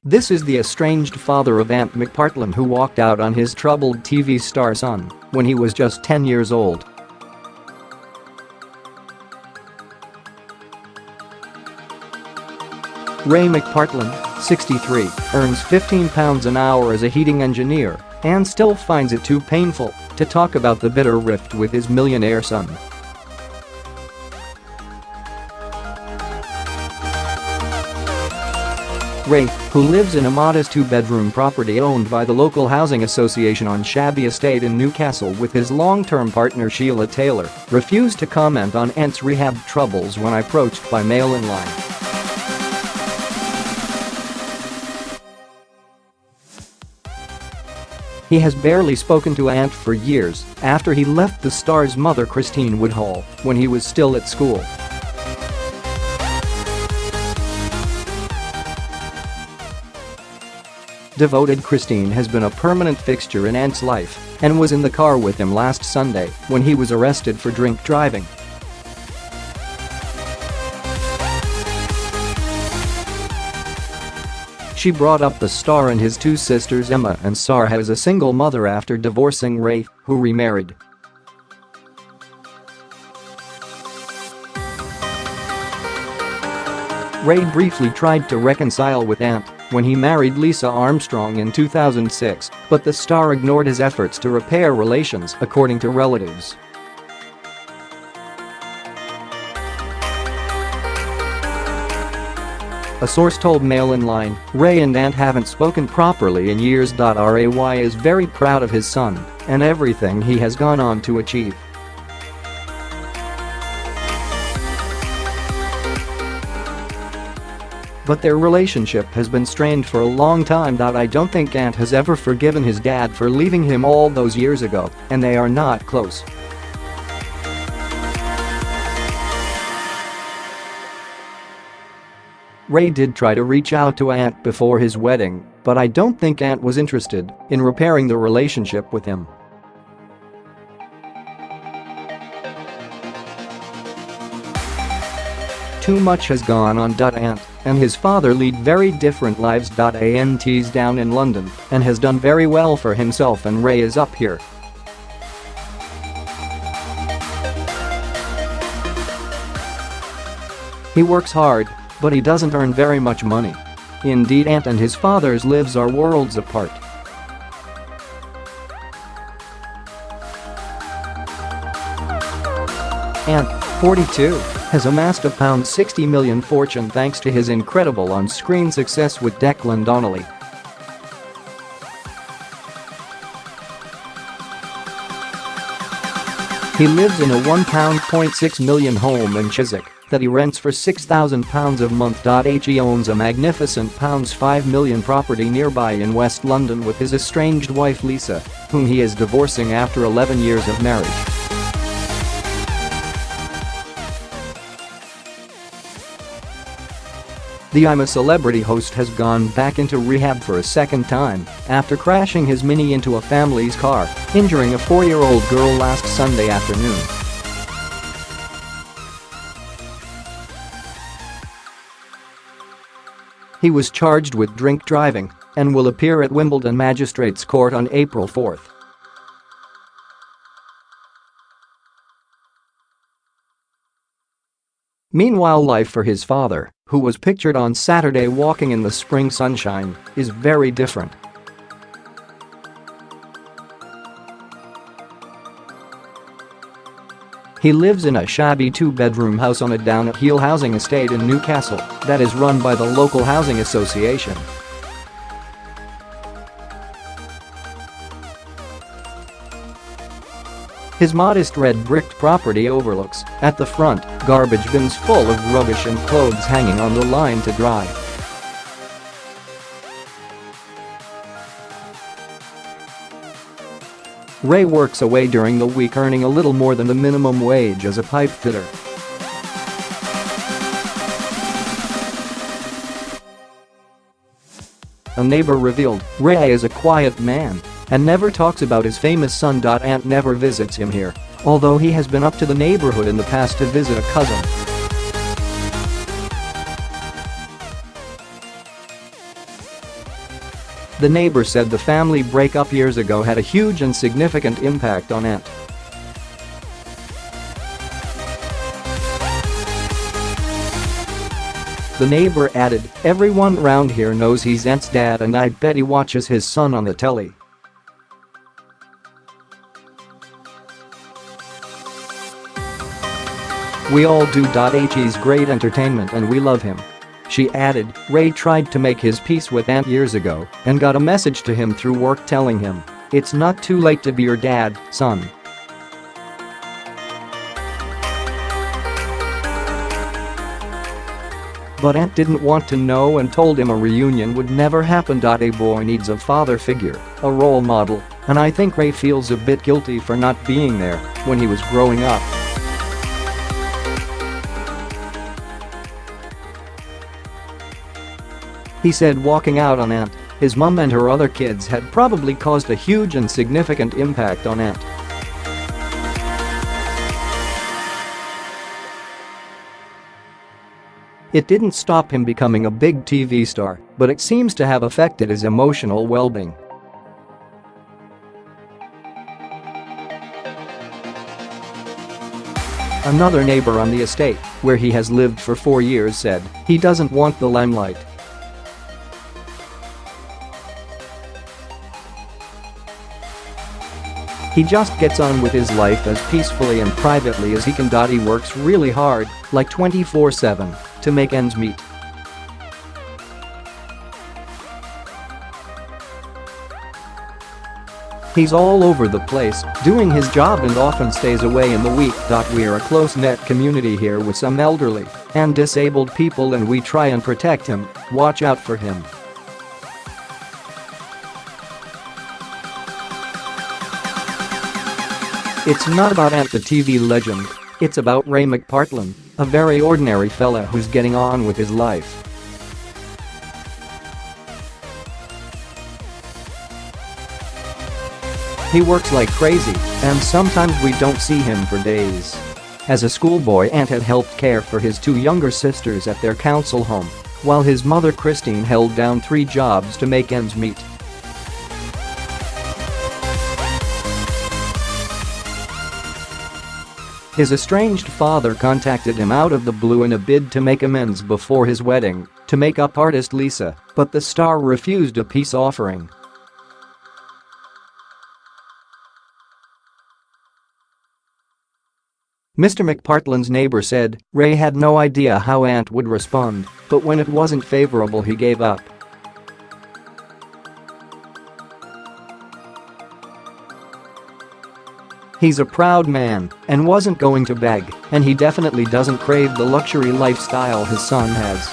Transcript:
This is the estranged father of Ant McPartlin, who walked out on his troubled TV star son when he was just 10 years old. Ray McPartlin, 63, earns £15 an hour as a heating engineer and still finds it too painful to talk about the bitter rift with his millionaire son. Ray, who lives in a modest two-bedroom property owned by the local housing association on Shabby Estate in Newcastle with his long-term partner Sheila Taylor, refused to comment on Ant's rehab troubles when approached by Mail-Online. He has barely spoken to Ant for years after he left the star's mother Christine Woodhall when he was still at school. Devoted Christine has been a permanent fixture in Ant's life and was in the car with him last Sunday when he was arrested for drink driving. She brought up the star and his two sisters Emma and Sarha as a single mother after divorcing Ray, who remarried. Ray briefly tried to reconcile with Ant when he married Lisa Armstrong in 2006, but the star ignored his efforts to repair relations, according to relatives. A source told Mail-Online, Ray and Ant haven't spoken properly in years.Ray is very proud of his son and everything he has gone on to achieve. But their relationship has been strained for a long time. I don't think Ant has ever forgiven his dad for leaving him all those years ago, and they are not close. Ray did try to reach out to Ant before his wedding, but I don't think Ant was interested in repairing the relationship with him. Too much has gone on. Ant and his father lead very different lives.Ants down in London and has done very well for himself, and Ray is up here. He works hard, but he doesn't earn very much money. Indeed, Ant and his father's lives are worlds apart. Ant, 42, has amassed a £60 million fortune thanks to his incredible on-screen success with Declan Donnelly. He lives in a £1.6 million home in Chiswick that he rents for £6,000 a month. He owns a magnificent £5 million property nearby in West London with his estranged wife Lisa, whom he is divorcing after 11 years of marriage. The I'm a Celebrity host has gone back into rehab for a second time after crashing his Mini into a family's car, injuring a 4-year-old girl last Sunday afternoon. He was charged with drink driving and will appear at Wimbledon Magistrates Court on April 4. Meanwhile, life for his father, who was pictured on Saturday walking in the spring sunshine, is very different. He lives in a shabby two-bedroom house on a down-at-heel housing estate in Newcastle that is run by the local housing association. His modest red-bricked property overlooks, at the front, garbage bins full of rubbish and clothes hanging on the line to dry. Ray works away during the week, earning a little more than the minimum wage as a pipe fitter. A neighbour revealed Ray is a quiet man and never talks about his famous son. Ant never visits him here, although he has been up to the neighbourhood in the past to visit a cousin. The neighbor said the family breakup years ago had a huge and significant impact on Ant. The neighbor added, "Everyone around here knows he's Ant's dad and I bet he watches his son on the telly." "We all do.He's great entertainment and we love him." She added, Ray tried to make his peace with Ant years ago and got a message to him through work telling him, "It's not too late to be your dad, son." But Ant didn't want to know and told him a reunion would never happen. A boy needs a father figure, a role model, and I think Ray feels a bit guilty for not being there when he was growing up. He said walking out on Ant, his mum and her other kids had probably caused a huge and significant impact on Ant. It didn't stop him becoming a big TV star, but it seems to have affected his emotional well-being. Another neighbor on the estate, where he has lived for 4 years, said he doesn't want the limelight. He just gets on with his life as peacefully and privately as he can. He works really hard, like 24/7, to make ends meet. He's all over the place, doing his job and often stays away in the week. We're a close-knit community here with some elderly and disabled people and we try and protect him, watch out for him. It's not about Ant the TV legend, it's about Ray McPartlin, a very ordinary fella who's getting on with his life. He works like crazy, and sometimes we don't see him for days. As a schoolboy, Ant had helped care for his 2 younger sisters at their council home, while his mother Christine held down 3 jobs to make ends meet. His estranged father contacted him out of the blue in a bid to make amends before his wedding to makeup artist Lisa, but the star refused a peace offering. Mr. McPartlin's neighbor said Ray had no idea how Ant would respond, but when it wasn't favorable he gave up. He's a proud man and wasn't going to beg, and he definitely doesn't crave the luxury lifestyle his son has.